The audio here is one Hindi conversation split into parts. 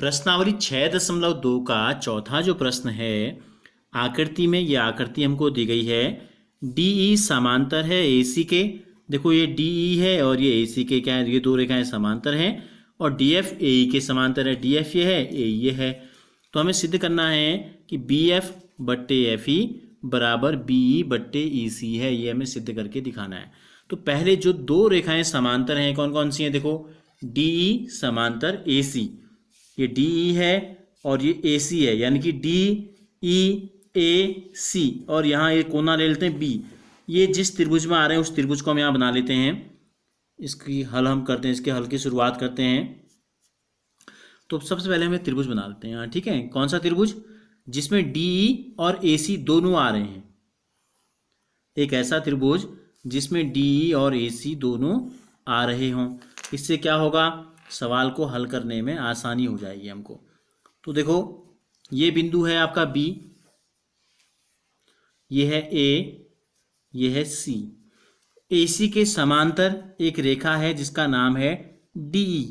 प्रश्नावली 6.2 का चौथा जो प्रश्न है, आकृति में ये आकृति हमको दी गई है। DE समांतर है AC के। देखो ये DE है और ये AC के क्या है, ये दो रेखाएं समांतर हैं। और DF AE के समांतर है। DF ये है, AE ये है। तो हमें सिद्ध करना है कि BF बट्टे FE बराबर BE बट्टे EC है। ये हमें सिद्ध करके दिखाना है। तो पहले जो दो रेखाएं समांतर हैं कौन कौन सी हैं, देखो DE समांतर AC, ये DE है और ये AC है, यानी कि DEAC। और यहाँ ये कोना ले लेते हैं B। ये जिस त्रिभुज में आ रहे हैं उस त्रिभुज को हम यहाँ बना लेते हैं। इसकी हल हम करते हैं, इसके हल की शुरुआत करते हैं। तो सबसे पहले हमें त्रिभुज बना लेते हैं यहाँ, ठीक है। कौन सा त्रिभुज? जिसमें DE और AC दोनों आ रहे हैं। एक ऐसा त्रिभुज जिसमें DE और AC दोनों आ रहे हों। इससे क्या होगा, सवाल को हल करने में आसानी हो जाएगी हमको। तो देखो ये बिंदु है आपका B, ये है A, ये है C। AC के समांतर एक रेखा है जिसका नाम है DE।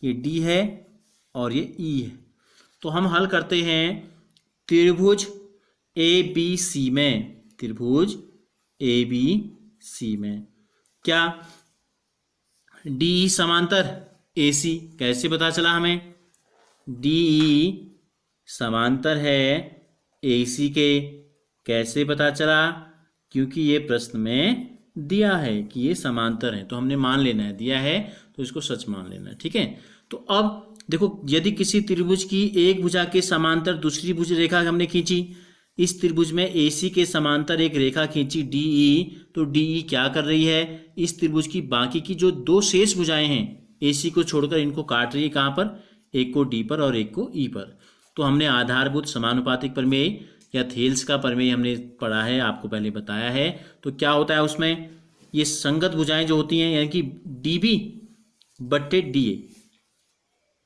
ये D है और ये E है। तो हम हल करते हैं त्रिभुज ABC में। त्रिभुज ABC में क्या DE समांतर AC कैसे पता चला हमें? DE समांतर है AC के। कैसे पता चला? क्योंकि ये प्रश्न में दिया है कि ये समांतर है, तो हमने मान लेना है, दिया है तो इसको सच मान लेना है, ठीक है। तो अब देखो, यदि किसी त्रिभुज की एक भुजा के समांतर दूसरी भुज रेखा हमने खींची, इस त्रिभुज में AC के समांतर एक रेखा खींची DE, तो DE क्या कर रही है, इस त्रिभुज की बाकी की जो दो शेष भुजाएं हैं AC को छोड़कर इनको काट रही है। कहाँ पर? एक को D पर और एक को E पर। तो हमने आधारभूत समानुपातिक प्रमेय या थेल्स का प्रमेय हमने पढ़ा है, आपको पहले बताया है। तो क्या होता है उसमें, ये संगत भुजाएं जो होती हैं, यानी कि DB बट्टे DA,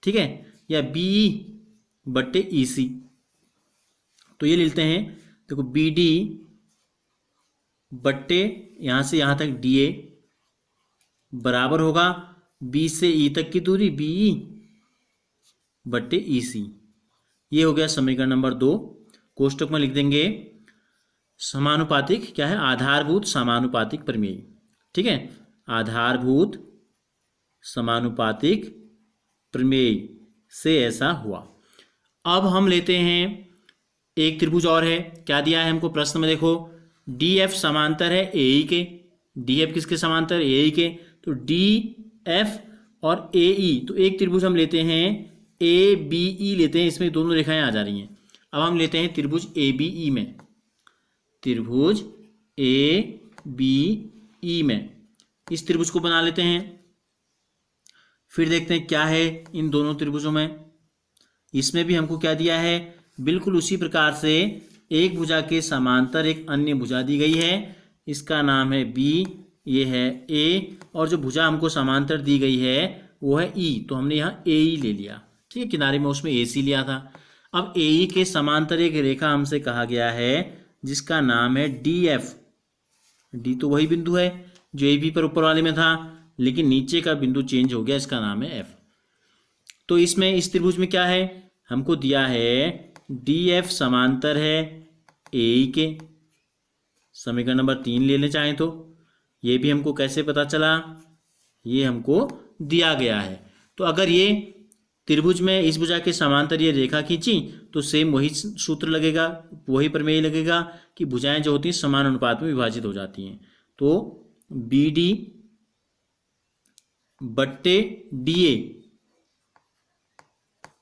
ठीक है, या BE बट्टे EC। तो ये लेते हैं, देखो BD बट्टे यहाँ से यहाँ तक DA बराबर होगा B से E तक की दूरी BE बट्टे EC। ये हो गया समीकरण नंबर 2। कोष्टक में लिख देंगे समानुपातिक क्या है, आधारभूत समानुपातिक प्रमेय, ठीक है। आधारभूत समानुपातिक प्रमेय से ऐसा हुआ। अब हम लेते हैं एक त्रिभुज और है। क्या दिया है हमको प्रश्न में, देखो DF समांतर है AE के। DF किसके समांतर? AE के। तो DF और AE, तो एक त्रिभुज हम लेते हैं ABE लेते हैं, इसमें दोनों रेखाएं आ जा रही हैं। अब हम लेते हैं त्रिभुज ABE में। त्रिभुज ABE में इस त्रिभुज को बना लेते हैं। फिर देखते हैं क्या है इन दोनों त्रिभुजों में। इसमें भी हमको क्या दिया है, बिल्कुल उसी प्रकार से एक भुजा के समांतर एक अन्य भुजा दी गई है। इसका नाम है B, ये है A, और जो भुजा हमको समांतर दी गई है वो है E। तो हमने यहाँ AE ले लिया, ठीक है, किनारे में उसमें AC लिया था। अब AE के समांतर एक रेखा हमसे कहा गया है जिसका नाम है DF। D तो वही बिंदु है जो AB पर ऊपर वाले में था, लेकिन नीचे का बिंदु चेंज हो गया, इसका नाम है F। तो इसमें इस त्रिभुज में क्या है, हमको दिया है DF समांतर है AE के। समीकरण नंबर 3 ले लें चाहें तो। ये भी हमको कैसे पता चला, ये हमको दिया गया है। तो अगर ये त्रिभुज में इस भुजा के समांतर ये रेखा खींची तो सेम वही सूत्र लगेगा, वही प्रमेय लगेगा कि भुजाएं जो होती हैं समान अनुपात में विभाजित हो जाती हैं। तो BD बट्टे DA,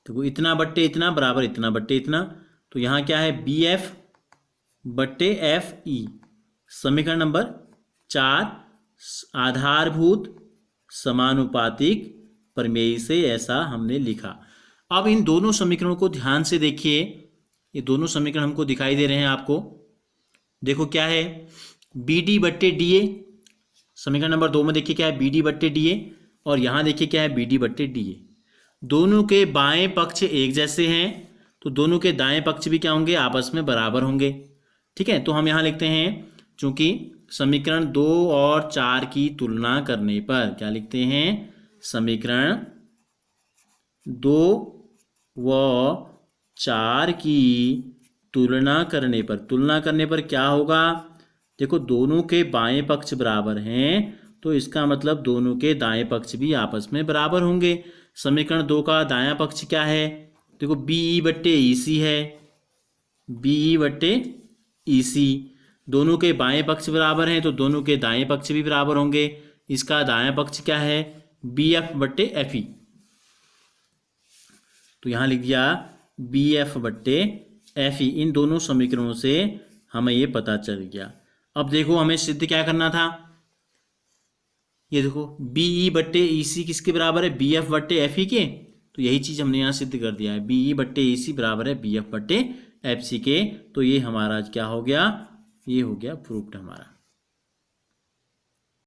तो इतना बट्टे इतना बराबर इतना बट्टे इतना। तो यहाँ क्या है, BF बट्टे FE। समीकरण नंबर 4 आधारभूत समानुपातिक प्रमेय से ऐसा हमने लिखा। अब इन दोनों समीकरणों को ध्यान से देखिए, ये दोनों समीकरण हमको दिखाई दे रहे हैं आपको। देखो क्या है, BD बट्टे DA। समीकरण नंबर 2 में देखिए क्या है, BD बट्टे DA, और यहाँ देखिए क्या है, BD बट्टे DA। दोनों के बाएं पक्ष एक जैसे हैं, तो दोनों के दाएं पक्ष भी क्या होंगे, आपस में बराबर होंगे, ठीक है। तो हम यहाँ लिखते हैं, चूंकि समीकरण 2 और 4 की तुलना करने पर क्या लिखते हैं, समीकरण 2 व 4 की तुलना करने पर क्या होगा? देखो दोनों के बाएं पक्ष बराबर हैं तो इसका मतलब दोनों के दाएं पक्ष भी आपस में बराबर होंगे। समीकरण 2 का दायां पक्ष क्या है? देखो BE बट्टे EC है, BE बट्टे EC। दोनों के बाएं पक्ष बराबर हैं तो दोनों के दाएं पक्ष भी बराबर होंगे। इसका दायां पक्ष क्या है? BF बट्टे FE। तो यहाँ लिख दिया BF बट्टे FE। इन दोनों समीकरणों से हमें ये पता चल गया। अब देखो हमें सिद्ध क्या करना था। ये देखो BE बट्टे EC किसके बराबर है? BF बट्टे FE के। तो यही चीज़ हमने यहाँ सिद्ध कर दिया है, BE बट्टे EC बराबर है BF बट्टे FC के। तो ये हमारा क्या हो गया? ये हो गया प्रूफ्ड हमारा।